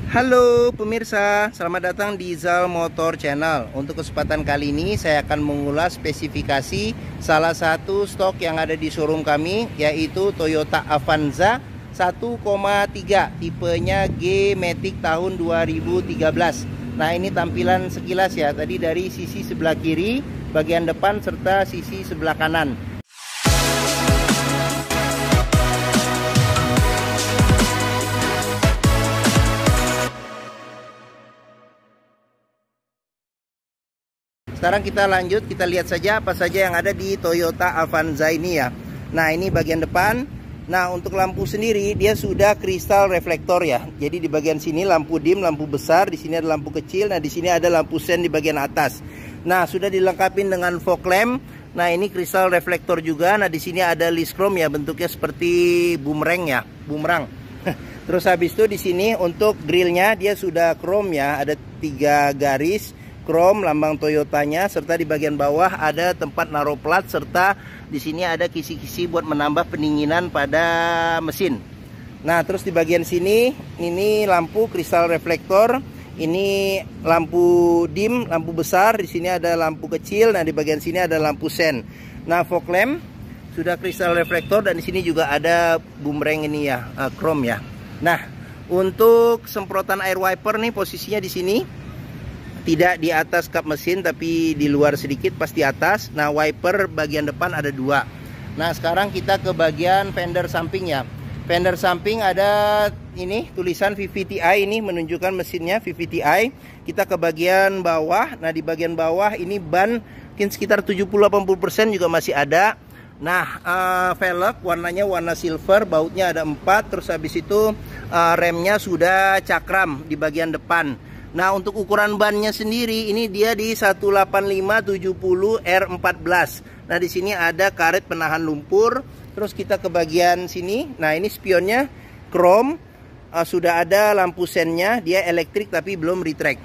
Halo pemirsa, selamat datang di Zal Motor Channel. Untuk kesempatan kali ini saya akan mengulas spesifikasi salah satu stok yang ada di showroom kami, yaitu Toyota Avanza 1,3 tipenya G-Matic tahun 2013. Nah, ini tampilan sekilas ya, tadi dari sisi sebelah kiri, bagian depan serta sisi sebelah kanan. Sekarang kita lanjut, kita lihat saja apa saja yang ada di Toyota Avanza ini ya. Nah, ini bagian depan. Nah, untuk lampu sendiri dia sudah kristal reflektor ya. Jadi di bagian sini lampu dim, lampu besar, di sini ada lampu kecil. Nah, di sini ada lampu sen di bagian atas. Nah, sudah dilengkapi dengan fog lamp. Nah, ini kristal reflektor juga. Nah, di sini ada list chrome ya, bentuknya seperti bumerang ya, bumerang. Terus habis itu di sini untuk grillnya dia sudah chrome ya, ada 3 garis chrome lambang Toyotanya, serta di bagian bawah ada tempat naruh plat, serta di sini ada kisi-kisi buat menambah pendinginan pada mesin. Nah, terus di bagian sini ini lampu kristal reflektor, ini lampu dim, lampu besar, di sini ada lampu kecil, nah di bagian sini ada lampu sen. Nah, fog lamp sudah kristal reflektor dan di sini juga ada bumerang ini ya, chrome ya. Nah, untuk semprotan air wiper nih posisinya di sini. Tidak di atas kap mesin tapi di luar sedikit, pas di atas. Nah, wiper bagian depan ada 2. Nah, sekarang kita ke bagian fender samping ya. Fender samping ada ini tulisan VVTi, ini menunjukkan mesinnya VVTi. Kita ke bagian bawah. Nah, di bagian bawah ini ban mungkin sekitar 70-80% juga masih ada. Nah, velg warnanya warna silver, bautnya ada 4. Terus habis itu remnya sudah cakram di bagian depan. Nah, untuk ukuran bannya sendiri ini dia di 185/70 R14. Nah, di sini ada karet penahan lumpur. Terus kita ke bagian sini. Nah, ini spionnya chrome. Sudah ada lampu sennya, dia elektrik tapi belum retract.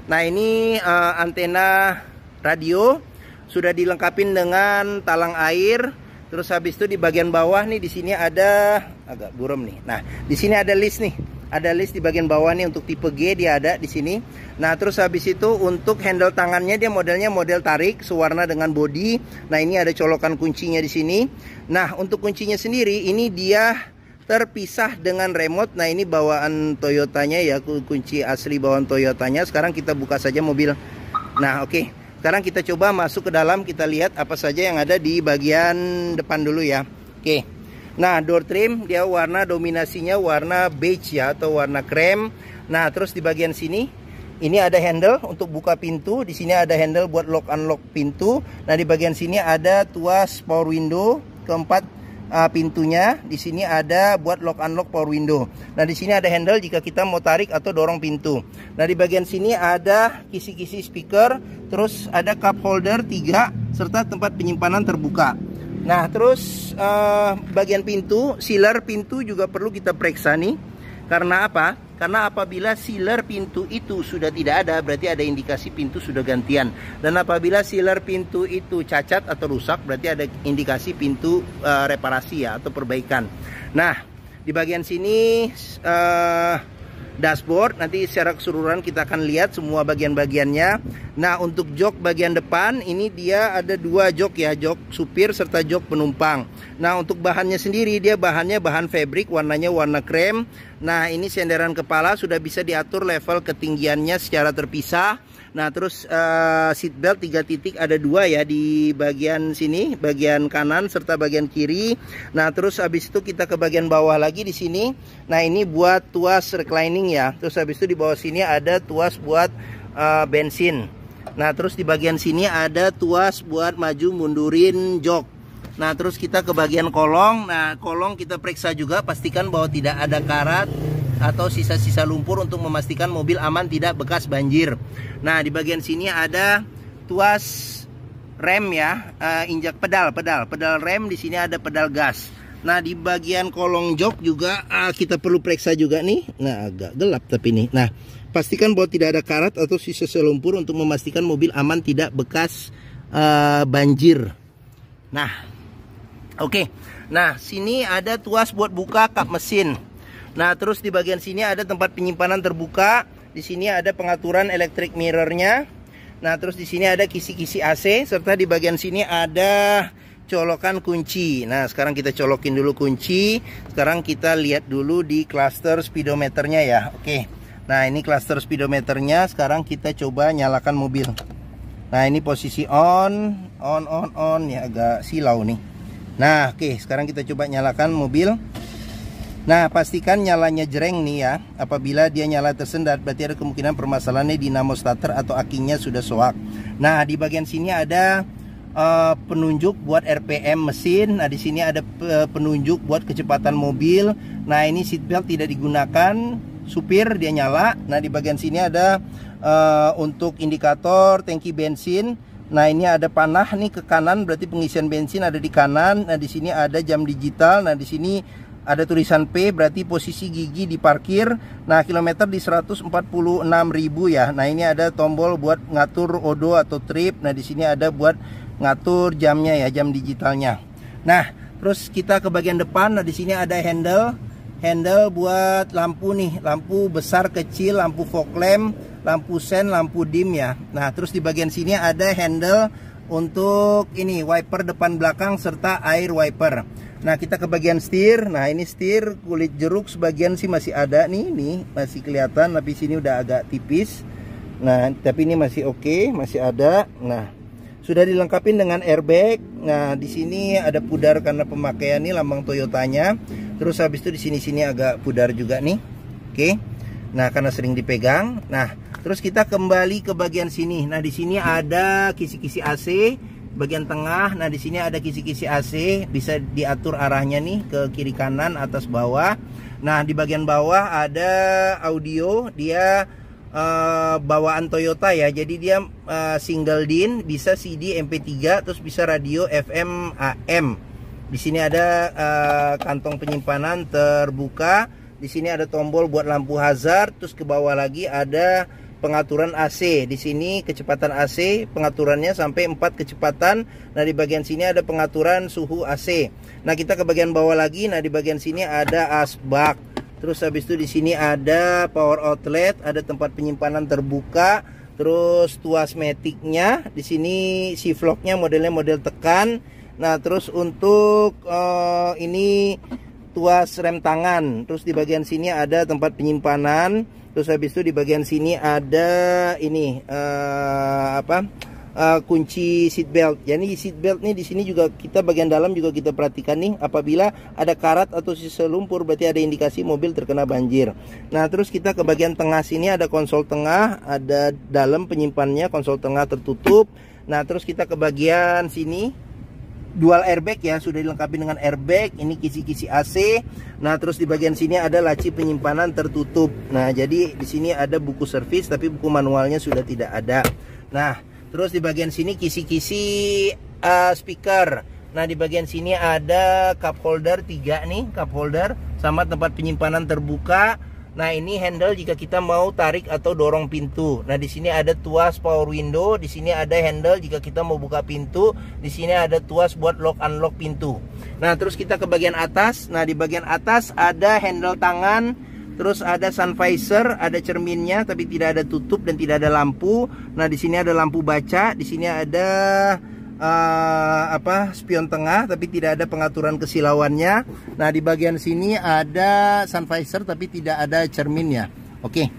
Nah, ini antena radio sudah dilengkapi dengan talang air. Terus habis itu di bagian bawah nih, di sini ada agak buram nih. Nah, di sini ada list nih. Ada list di bagian bawah nih untuk tipe G, dia ada di sini. Nah, terus habis itu untuk handle tangannya dia modelnya model tarik sewarna dengan body. Nah, ini ada colokan kuncinya di sini. Nah, untuk kuncinya sendiri ini dia terpisah dengan remote. Nah, ini bawaan Toyotanya ya, kunci asli bawaan Toyotanya. Sekarang kita buka saja mobil. Nah, oke. Sekarang kita coba masuk ke dalam, kita lihat apa saja yang ada di bagian depan dulu ya. Oke. Nah, door trim dia warna dominasinya warna beige ya, atau warna krem. Nah, terus di bagian sini ini ada handle untuk buka pintu. Di sini ada handle buat lock unlock pintu. Nah, di bagian sini ada tuas power window keempat pintunya. Di sini ada buat lock unlock power window. Nah, di sini ada handle jika kita mau tarik atau dorong pintu. Nah, di bagian sini ada kisi-kisi speaker. Terus ada cup holder 3 serta tempat penyimpanan terbuka. Nah, terus bagian pintu, sealer pintu juga perlu kita periksa nih. Karena apa? Karena apabila sealer pintu itu sudah tidak ada, berarti ada indikasi pintu sudah gantian. Dan apabila sealer pintu itu cacat atau rusak, berarti ada indikasi pintu reparasi ya, atau perbaikan. Nah, di bagian sini dashboard, nanti secara keseluruhan kita akan lihat semua bagian-bagiannya. Nah, untuk jok bagian depan ini dia ada 2 jok ya, jok supir serta jok penumpang. Nah, untuk bahannya sendiri dia bahannya bahan fabric, warnanya warna krem. Nah, ini senderan kepala sudah bisa diatur level ketinggiannya secara terpisah. Nah, terus seat belt 3 titik ada 2 ya di bagian sini, bagian kanan serta bagian kiri. Nah, terus habis itu kita ke bagian bawah lagi di sini. Nah, ini buat tuas reclining ya. Terus habis itu di bawah sini ada tuas buat bensin. Nah, terus di bagian sini ada tuas buat maju mundurin jok. Nah, terus kita ke bagian kolong. Nah, kolong kita periksa juga, pastikan bahwa tidak ada karat atau sisa-sisa lumpur untuk memastikan mobil aman tidak bekas banjir. Nah, di bagian sini ada tuas rem ya, injak pedal rem, di sini ada pedal gas. Nah, di bagian kolong jok juga kita perlu periksa juga nih. Nah, agak gelap tapi nih. Nah, pastikan bahwa tidak ada karat atau sisa-sisa lumpur untuk memastikan mobil aman tidak bekas banjir. Nah, oke. Nah, sini ada tuas buat buka kap mesin. Nah, terus di bagian sini ada tempat penyimpanan terbuka. Di sini ada pengaturan electric mirrornya. Nah, terus di sini ada kisi-kisi AC, serta di bagian sini ada colokan kunci. Nah, sekarang kita colokin dulu kunci. Sekarang kita lihat dulu di cluster speedometernya ya. Oke. Nah, ini cluster speedometernya. Sekarang kita coba nyalakan mobil. Nah, ini posisi on ya, agak silau nih. Nah, oke, sekarang kita coba nyalakan mobil. Nah, pastikan nyalanya jreng nih ya. Apabila dia nyala tersendat, berarti ada kemungkinan permasalahannya dinamo starter atau akinya sudah soak. Nah, di bagian sini ada penunjuk buat RPM mesin. Nah, di sini ada penunjuk buat kecepatan mobil. Nah, ini seatbelt tidak digunakan. Supir dia nyala. Nah, di bagian sini ada untuk indikator tangki bensin. Nah, ini ada panah nih ke kanan, berarti pengisian bensin ada di kanan. Nah, di sini ada jam digital. Nah, di sini ada tulisan P, berarti posisi gigi di parkir. Nah, kilometer di 146.000 ya. Nah, ini ada tombol buat ngatur odo atau trip. Nah, di sini ada buat ngatur jamnya ya, jam digitalnya. Nah, terus kita ke bagian depan. Nah, di sini ada handle buat lampu nih, lampu besar kecil, lampu fog lamp, lampu sen, lampu dim ya. Nah, terus di bagian sini ada handle untuk ini wiper depan belakang serta air wiper. Nah, kita ke bagian setir. Nah, ini setir kulit jeruk sebagian sih masih ada nih masih kelihatan, tapi sini udah agak tipis. Nah, tapi ini masih oke, masih ada. Nah, sudah dilengkapi dengan airbag. Nah, di sini ada pudar karena pemakaian nih lambang Toyotanya. Terus habis itu di sini agak pudar juga nih. Oke. Nah, karena sering dipegang. Nah, terus kita kembali ke bagian sini. Nah, di sini ada kisi-kisi AC bagian tengah. Nah, di sini ada kisi-kisi AC, bisa diatur arahnya nih ke kiri kanan, atas bawah. Nah, di bagian bawah ada audio, dia bawaan Toyota ya. Jadi dia single DIN, bisa CD MP3, terus bisa radio FM AM. Di sini ada kantong penyimpanan terbuka. Di sini ada tombol buat lampu hazard, terus ke bawah lagi ada pengaturan AC. Di sini kecepatan AC, pengaturannya sampai 4 kecepatan. Nah, di bagian sini ada pengaturan suhu AC. Nah, kita ke bagian bawah lagi. Nah, di bagian sini ada asbak. Terus habis itu di sini ada power outlet, ada tempat penyimpanan terbuka. Terus tuas matic-nya, di sini shift lock-nya modelnya model tekan. Nah, terus untuk ini tuas rem tangan. Terus di bagian sini ada tempat penyimpanan. Terus habis itu di bagian sini ada ini kunci seat belt. Jadi seat belt nih di sini juga kita bagian dalam juga kita perhatikan nih, apabila ada karat atau sisa lumpur berarti ada indikasi mobil terkena banjir. Nah, terus kita ke bagian tengah sini ada konsol tengah, ada dalam penyimpanannya, konsol tengah tertutup. Nah, terus kita ke bagian sini dual airbag ya, sudah dilengkapi dengan airbag. Ini kisi-kisi AC. Nah, terus di bagian sini ada laci penyimpanan tertutup. Nah, jadi di sini ada buku servis, tapi buku manualnya sudah tidak ada. Nah, terus di bagian sini kisi-kisi speaker. Nah, di bagian sini ada cup holder 3 nih, cup holder sama tempat penyimpanan terbuka. Nah, ini handle jika kita mau tarik atau dorong pintu. Nah, di sini ada tuas power window, di sini ada handle jika kita mau buka pintu, di sini ada tuas buat lock unlock pintu. Nah, terus kita ke bagian atas. Nah, di bagian atas ada handle tangan, terus ada sun visor, ada cerminnya tapi tidak ada tutup dan tidak ada lampu. Nah, di sini ada lampu baca, di sini ada spion tengah tapi tidak ada pengaturan kesilauannya. Nah, di bagian sini ada sun visor tapi tidak ada cerminnya. Oke.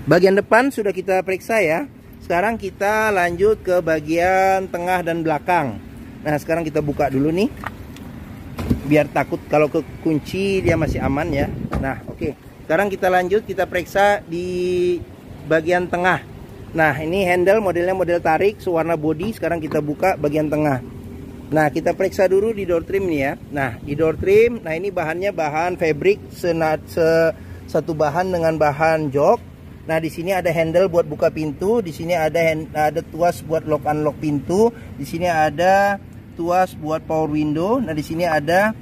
Bagian depan sudah kita periksa ya. Sekarang kita lanjut ke bagian tengah dan belakang. Nah, sekarang kita buka dulu nih. Biar takut kalau kekunci dia masih aman ya. Nah, oke. Sekarang kita lanjut, kita periksa di bagian tengah. Nah, ini handle modelnya model tarik, sewarna body. Sekarang kita buka bagian tengah. Nah, kita periksa dulu di door trim nih ya. Nah, di door trim, nah ini bahannya bahan fabric, satu bahan dengan bahan jok. Nah, di sini ada handle buat buka pintu, di sini ada tuas buat lock unlock pintu, di sini ada tuas buat power window. Nah, di sini ada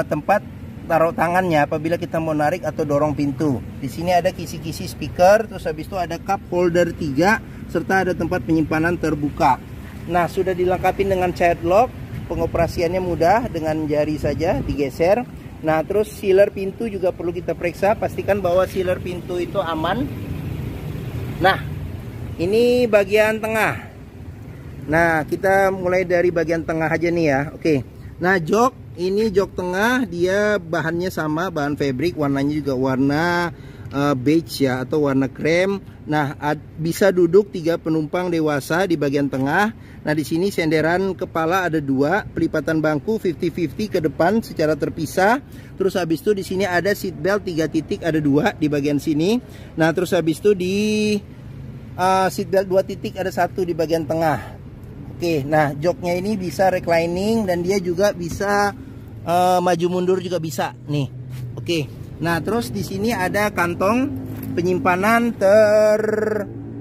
tempat taruh tangannya apabila kita mau narik atau dorong pintu. Di sini ada kisi-kisi speaker, terus habis itu ada cup holder 3 serta ada tempat penyimpanan terbuka. Nah, sudah dilengkapi dengan child lock, pengoperasiannya mudah, dengan jari saja digeser. Nah, terus sealer pintu juga perlu kita periksa, pastikan bahwa sealer pintu itu aman. Nah, ini bagian tengah. Nah, kita mulai dari bagian tengah aja nih ya. Oke. Nah, jok, ini jok tengah, dia bahannya sama, bahan fabric, warnanya juga warna beige ya, atau warna krem. Nah, bisa duduk 3 penumpang dewasa di bagian tengah. Nah, di sini senderan kepala ada 2, pelipatan bangku 50-50 ke depan secara terpisah. Terus habis itu di sini ada seat belt 3 titik, ada 2 di bagian sini. Nah, terus habis itu di seat belt 2 titik ada 1 di bagian tengah. Oke, nah joknya ini bisa reclining dan dia juga bisa maju mundur juga bisa nih. Oke, nah terus di sini ada kantong penyimpanan terbuka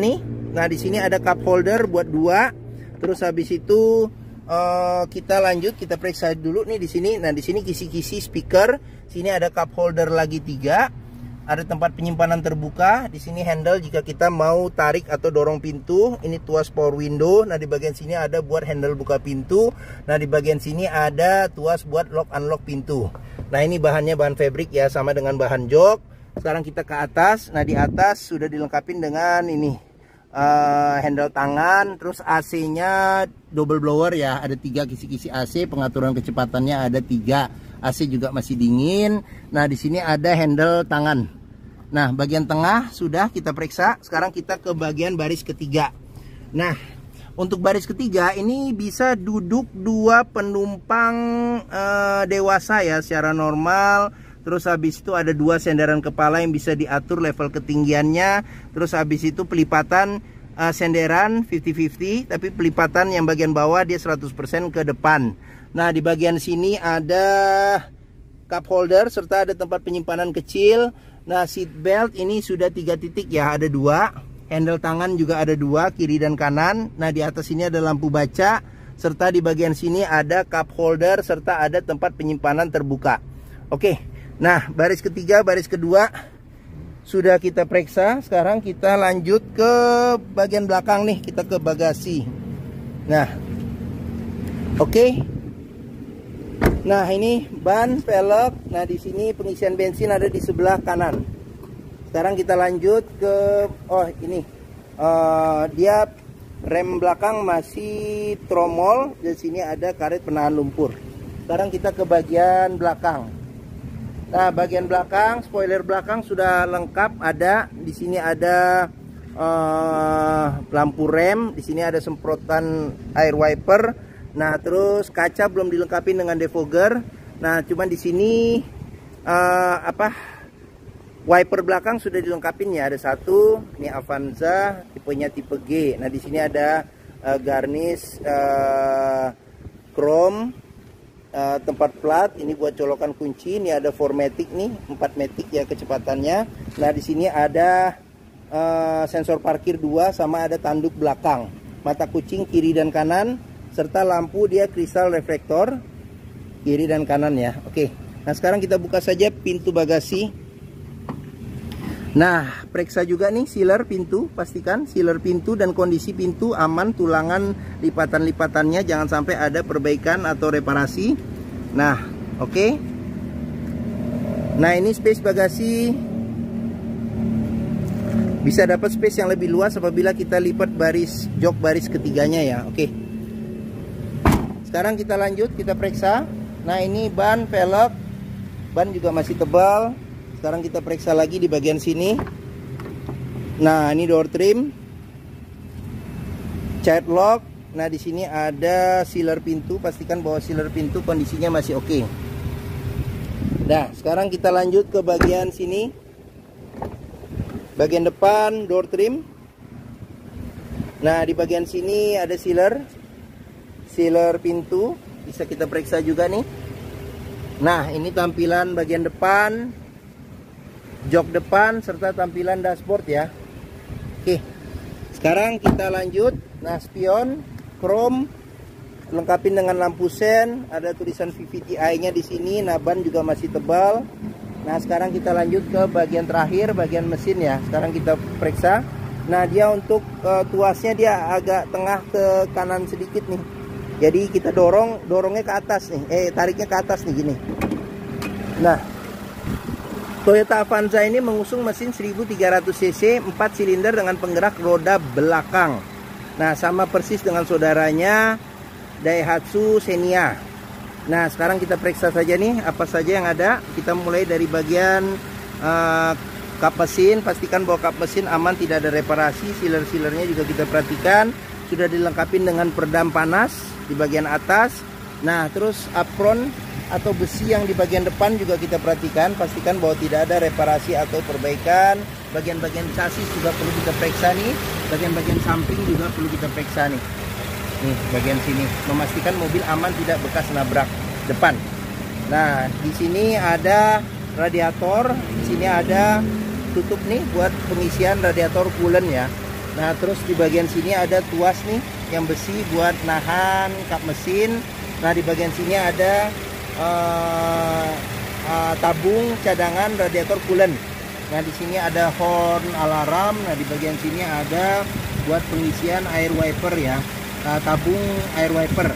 nih. Nah di sini ada cup holder buat 2. Terus habis itu kita lanjut, kita periksa dulu nih di sini. Nah di sini kisi-kisi speaker. Sini ada cup holder lagi 3. Ada tempat penyimpanan terbuka. Di sini handle jika kita mau tarik atau dorong pintu. Ini tuas power window. Nah di bagian sini ada buat handle buka pintu. Nah di bagian sini ada tuas buat lock unlock pintu. Nah ini bahannya bahan fabric ya, sama dengan bahan jok. Sekarang kita ke atas. Nah di atas sudah dilengkapi dengan ini handle tangan. Terus AC-nya double blower ya. Ada 3 kisi-kisi AC. Pengaturan kecepatannya ada 3. AC juga masih dingin. Nah di sini ada handle tangan. Nah, bagian tengah sudah kita periksa. Sekarang kita ke bagian baris ketiga. Nah, untuk baris ketiga ini bisa duduk 2 penumpang dewasa ya secara normal. Terus habis itu ada 2 senderan kepala yang bisa diatur level ketinggiannya. Terus habis itu pelipatan senderan 50-50, tapi pelipatan yang bagian bawah dia 100% ke depan. Nah, di bagian sini ada cup holder serta ada tempat penyimpanan kecil. Nah, seat belt ini sudah 3 titik ya, ada 2. Handle tangan juga ada 2, kiri dan kanan. Nah, di atas ini ada lampu baca, serta di bagian sini ada cup holder, serta ada tempat penyimpanan terbuka. Oke, nah baris ketiga, baris kedua sudah kita periksa. Sekarang kita lanjut ke bagian belakang nih, kita ke bagasi. Nah, oke. Nah ini ban, velg. Nah di sini pengisian bensin ada di sebelah kanan. Sekarang kita lanjut ke ini dia rem belakang masih tromol. Di sini ada karet penahan lumpur. Sekarang kita ke bagian belakang. Nah bagian belakang, spoiler belakang sudah lengkap ada. Di sini ada lampu rem. Di sini ada semprotan air wiper. Nah, terus kaca belum dilengkapi dengan defogger. Nah, cuman di sini wiper belakang sudah dilengkapi ya. Ada 1, ini Avanza, tipenya tipe G. Nah, di sini ada garnish chrome, tempat plat. Ini buat colokan kunci. Ini ada 4matic nih, 4matic ya kecepatannya. Nah, di sini ada sensor parkir 2 sama ada tanduk belakang, mata kucing kiri dan kanan. Serta lampu dia kristal reflektor kiri dan kanan ya. Oke. Nah, sekarang kita buka saja pintu bagasi. Nah, periksa juga nih sealer pintu, pastikan sealer pintu dan kondisi pintu aman, tulangan lipatan-lipatannya jangan sampai ada perbaikan atau reparasi. Nah, oke. Nah, ini space bagasi bisa dapat space yang lebih luas apabila kita lipat jok baris ketiganya ya. Oke. Sekarang kita lanjut, kita periksa. Nah ini ban, velg. Ban juga masih tebal. Sekarang kita periksa lagi di bagian sini. Nah ini door trim, child lock. Nah di sini ada sealer pintu. Pastikan bahwa sealer pintu kondisinya masih oke. Nah sekarang kita lanjut ke bagian sini. Bagian depan door trim. Nah di bagian sini ada sealer pintu, bisa kita periksa juga nih. Nah ini tampilan bagian depan, jok depan, serta tampilan dashboard ya. Oke, sekarang kita lanjut. Nah spion chrome, lengkapin dengan lampu sen, ada tulisan VVTi nya di sini. Nah ban juga masih tebal. Nah sekarang kita lanjut ke bagian terakhir, bagian mesin ya. Sekarang kita periksa. Nah dia untuk tuasnya dia agak tengah ke kanan sedikit nih. Jadi kita dorongnya ke atas nih, tariknya ke atas nih gini. Nah, Toyota Avanza ini mengusung mesin 1300 cc 4 silinder dengan penggerak roda belakang. Nah, sama persis dengan saudaranya Daihatsu Xenia. Nah, sekarang kita periksa saja nih apa saja yang ada. Kita mulai dari bagian kap mesin. Pastikan bahwa kap mesin aman, tidak ada reparasi. Sealer-sealernya juga kita perhatikan sudah dilengkapi dengan peredam panas di bagian atas. Nah, terus apron atau besi yang di bagian depan juga kita perhatikan. Pastikan bahwa tidak ada reparasi atau perbaikan. Bagian-bagian chassis juga perlu kita periksa nih. Bagian-bagian samping juga perlu kita periksa nih. Nih, bagian sini memastikan mobil aman, tidak bekas nabrak depan. Nah, di sini ada radiator, di sini ada tutup nih buat pengisian radiator coolant ya. Nah, terus di bagian sini ada tuas nih yang besi buat nahan kap mesin. Nah, di bagian sini ada tabung cadangan radiator coolant. Nah, di sini ada horn alarm. Nah, di bagian sini ada buat pengisian air wiper ya. Tabung air wiper.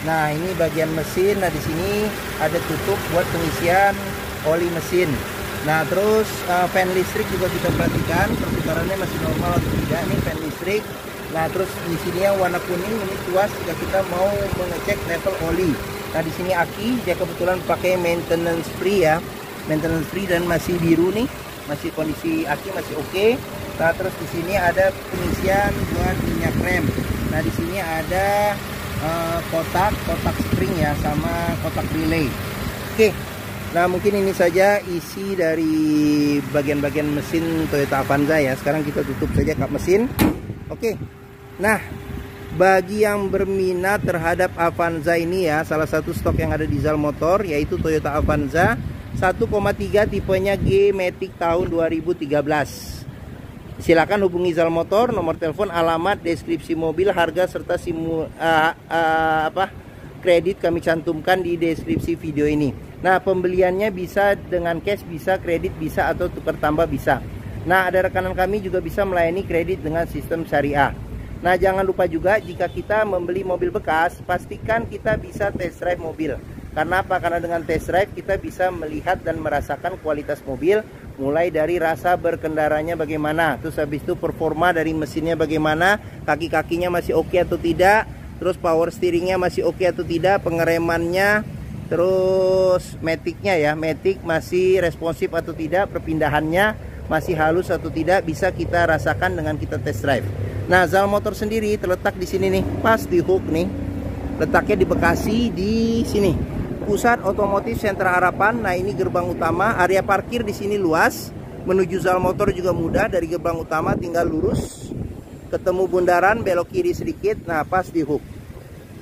Nah, ini bagian mesin. Nah, di sini ada tutup buat pengisian oli mesin. Nah, terus fan listrik juga kita perhatikan perputarannya masih normal atau tidak nih fan listrik. Nah, terus di sini yang warna kuning ini tuas jika kita mau mengecek level oli. Nah, di sini aki dia kebetulan pakai maintenance free ya. Maintenance free dan masih biru nih. Masih kondisi aki masih oke. Nah, terus di sini ada pengisian buat minyak rem. Nah, di sini ada kotak spring ya, sama kotak relay. Oke. Nah, mungkin ini saja isi dari bagian-bagian mesin Toyota Avanza ya. Sekarang kita tutup saja kap mesin. Oke. Nah, bagi yang berminat terhadap Avanza ini ya, salah satu stok yang ada di Zal Motor yaitu Toyota Avanza 1,3 tipenya G Matic tahun 2013. Silakan hubungi Zal Motor, nomor telepon, alamat, deskripsi mobil, harga serta kredit kami cantumkan di deskripsi video ini. Nah, pembeliannya bisa dengan cash, bisa kredit, bisa atau tukar tambah bisa. Nah, ada rekanan kami juga bisa melayani kredit dengan sistem syariah. Nah, jangan lupa juga jika kita membeli mobil bekas, pastikan kita bisa test drive mobil. Karena apa? Karena dengan test drive kita bisa melihat dan merasakan kualitas mobil, mulai dari rasa berkendaranya bagaimana, terus habis itu performa dari mesinnya bagaimana, kaki-kakinya masih oke atau tidak, terus power steeringnya masih oke atau tidak, pengeremannya, terus maticnya ya, matic masih responsif atau tidak, perpindahannya masih halus atau tidak, bisa kita rasakan dengan kita test drive. Nah, Zal Motor sendiri terletak di sini nih, pas di hook nih, letaknya di Bekasi di sini. Pusat Otomotif Sentra Harapan. Nah, ini gerbang utama. Area parkir di sini luas. Menuju Zal Motor juga mudah. Dari gerbang utama tinggal lurus, ketemu bundaran, belok kiri sedikit. Nah, pas di hook.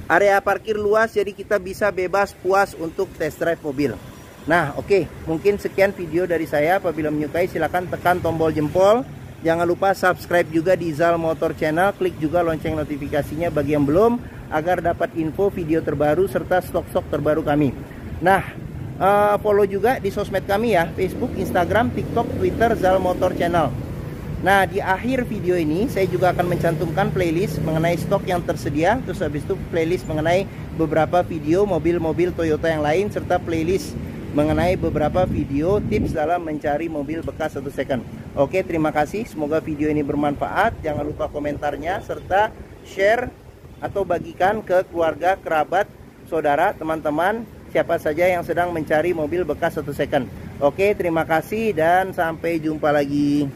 Area parkir luas, jadi kita bisa bebas puas untuk test drive mobil. Nah, oke. Mungkin sekian video dari saya. Apabila menyukai, silahkan tekan tombol jempol. Jangan lupa subscribe juga di Zal Motor Channel. Klik juga lonceng notifikasinya bagi yang belum, agar dapat info video terbaru serta stok-stok terbaru kami. Nah, follow juga di sosmed kami ya, Facebook, Instagram, TikTok, Twitter, Zal Motor Channel. Nah, di akhir video ini saya juga akan mencantumkan playlist mengenai stok yang tersedia. Terus habis itu playlist mengenai beberapa video mobil-mobil Toyota yang lain, serta playlist mengenai beberapa video tips dalam mencari mobil bekas atau second. Oke, terima kasih. Semoga video ini bermanfaat. Jangan lupa komentarnya serta share atau bagikan ke keluarga, kerabat, saudara, teman-teman, siapa saja yang sedang mencari mobil bekas atau second. Oke, terima kasih dan sampai jumpa lagi.